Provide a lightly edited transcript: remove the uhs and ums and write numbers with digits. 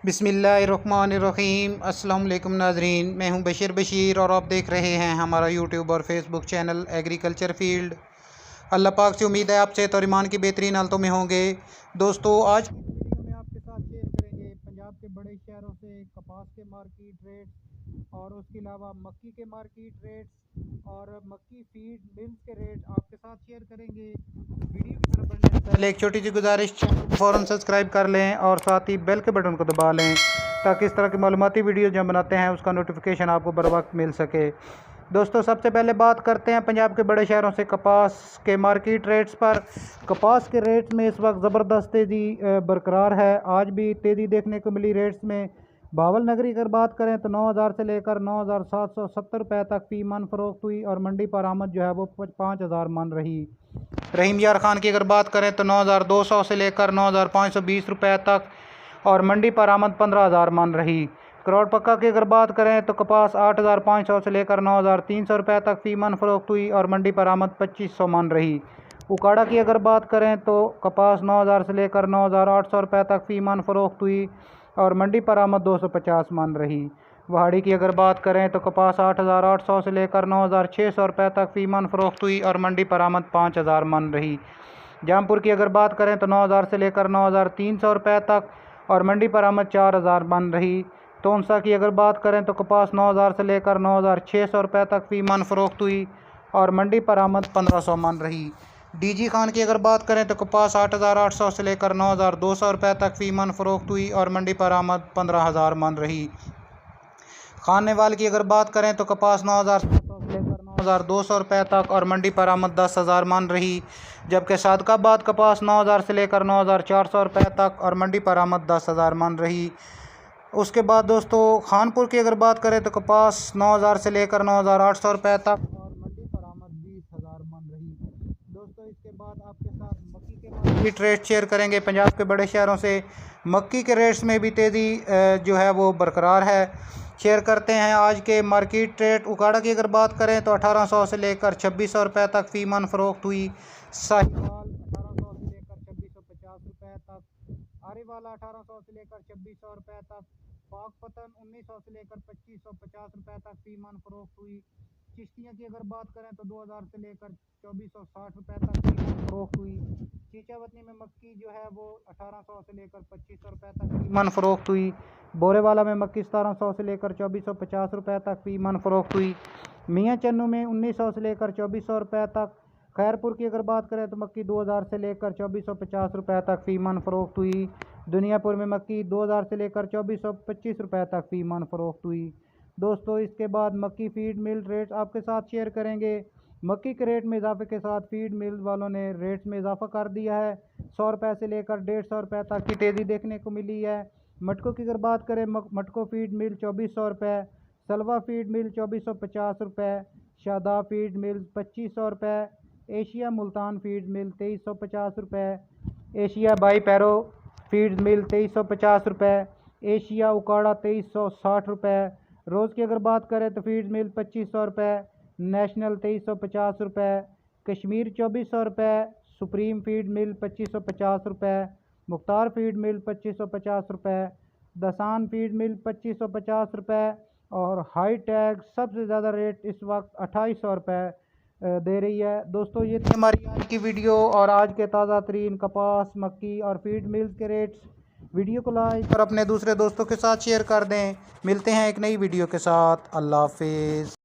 बिस्मिल्लाहिर्रहमानिर्रहीम। अस्सलाम वालेकुम नाजरीन, मैं हूं बशीर और आप देख रहे हैं हमारा यूट्यूब और फेसबुक चैनल एग्रीकल्चर फील्ड। अल्लाह पाक से उम्मीद है आप सेहत और ईमान की बेहतरीन हालतों में होंगे। दोस्तों, आज की वीडियो में आपके साथ शेयर करेंगे पंजाब के बड़े शहरों से कपास के मार्केट रेट्स और उसके अलावा मक्की के मार्केट रेट्स और मक्की फीड मिल्स के रेट आपके साथ शेयर करेंगे। वीडियो की तरफ बढ़ने से पहले एक छोटी सी गुजारिश, चैनल को फ़ौरन सब्सक्राइब कर लें और साथ ही बेल के बटन को दबा लें ताकि इस तरह की मालूमाती वीडियो जो हम बनाते हैं उसका नोटिफिकेशन आपको बर वक्त मिल सके। दोस्तों, सबसे पहले बात करते हैं पंजाब के बड़े शहरों से कपास के मार्केट रेट्स पर। कपास के रेट्स में इस वक्त ज़बरदस्त तेज़ी बरकरार है। आज भी तेज़ी देखने को मिली रेट्स में। बावल नगरी अगर बात करें तो 9,000 से लेकर 9,770 रुपये तक फ़ी मन फ़रोख्त हुई और मंडी पर आमद जो है वो 5,000 मन रही। रहीम यार खान की अगर बात करें तो 9,200 से लेकर 9,520 रुपये तक और मंडी पर आमद 15,000 मन रही। करोड़ पक्का की अगर बात करें तो कपास 8,500 से लेकर 9,300 रुपये तक फ़ी मन फ़रोख्त हुई और मंडी पर आमद 2,500 मन रही। उकाड़ा की अगर बात करें तो कपास 9,000 से लेकर 9,800 रुपये तक फ़ी मन फ़रोख्त हुई और मंडी पर आमद 250 मन रही। वहाड़ी की अगर बात करें तो कपास 8,800 से लेकर 9,600 रुपये तक फ़ी मन फ़रोख्त हुई और मंडी पर आमद 5,000 मन रही। जामपुर की अगर बात करें तो 9,000 से लेकर 9,300 रुपये तक और मंडी पर आमद 4,000 मन रही। तोनसा की अगर बात करें तो कपास 9,000 से लेकर 9,600 रुपये तक फ़ी मन फ़रोख्त हुई और मंडी पर आमद 1,500 मन रही। डीजी खान की अगर बात करें तो कपास 8,800 से लेकर 9,200 रुपये तक फ़ी मन फ़रोख्त हुई और मंडी पर आमद 15,000 मन रही। खानेवाल की अगर बात करें तो कपास 9,700 से लेकर 9,200 रुपये तक और मंडी पर आमद 10,000 मन रही। जबकि सादकाबाद कपास 9,000 से लेकर 9,400 रुपये तक और मंडी पर आमद 10,000 मन रही। उसके बाद दोस्तों, खानपुर की अगर बात करें तो कपास 9,000 से लेकर 9,800 रुपये तक और मंडी पर आमद 20,000 मन रही। दोस्तों, इसके बाद आपके साथ मक्की के मार्केट रेट शेयर करेंगे पंजाब के बड़े शहरों से। मक्की के रेट्स में भी तेज़ी जो है वो बरकरार है। शेयर करते हैं आज के मार्केट रेट। उकाड़ा की अगर बात करें तो 1,800 से लेकर 2,600 रुपये तक फ़ी मन फ़रोख्त हुई। साहिवाल 1,800 से लेकर 2,650 रुपये तक, आरीवाला 1,800 से लेकर 2,600 रुपये तक, पाकपतन 1,900 से लेकर 2,550 रुपये तक फ़ी मन फ़रोख्त हुई। चिश्तियाँ की अगर बात करें तो 2,000 से लेकर 2,460 रुपये तक फ़ी मन फ़रोख्त हुई। चीचावतनी में मक्की जो है वो 1,800 से लेकर 2,500 रुपये तक फ़ी मन फ़रोख्त हुई। बोरेवाला में मक्की 1,700 से लेकर 2,450 रुपये तक फ़ी मन फ़रोख्त हुई। मियाँ चन्नू में 1,900 से लेकर 2,400 रुपये तक। खैरपुर की अगर बात करें तो मक्की 2,000 से लेकर 2,450 रुपये तक फ़ी मन फ़रोख्त हुई। दुनियापुर में मक्की 2,000 से लेकर 2,425 रुपये तक फ़ी मन फ़रोख्त हुई। दोस्तों, इसके बाद मक्की फीड मिल रेट्स आपके साथ शेयर करेंगे। मक्की के रेट में इजाफे के साथ फीड मिल वालों ने रेट्स में इजाफा कर दिया है। 100 रुपये से लेकर 150 रुपये तक की तेज़ी देखने को मिली है। मटकों की अगर बात करें, मटको फीड मिल 2,400 रुपये, सलवा फीड मिल 2,450 रुपये, शादाब फीड मिल 2,500 रुपये, एशिया मुल्तान फीड मिल 2,350 रुपये, एशिया बाई पैरो फीड मिल 2,350 रुपये, एशिया उकाड़ा 2,360 रुपये। रोज़ की अगर बात करें तो फीड मिल 2,500 रुपये, नेशनल 2,350 रुपये, कश्मीर 2,400 रुपये, सुप्रीम फीड मिल 2,550 रुपये, मुख्तार फीड मिल 2,550 रुपये, दसान फीड मिल 2,550 रुपये और हाई टैग सबसे ज़्यादा रेट इस वक्त 2,800 रुपये दे रही है। दोस्तों, ये थी हमारी आज की वीडियो और आज के ताज़ा तरीन कपास, मक्की और फीड मिल्स के रेट्स। वीडियो को लाइक और अपने दूसरे दोस्तों के साथ शेयर कर दें। मिलते हैं एक नई वीडियो के साथ। अल्लाह हाफिज़।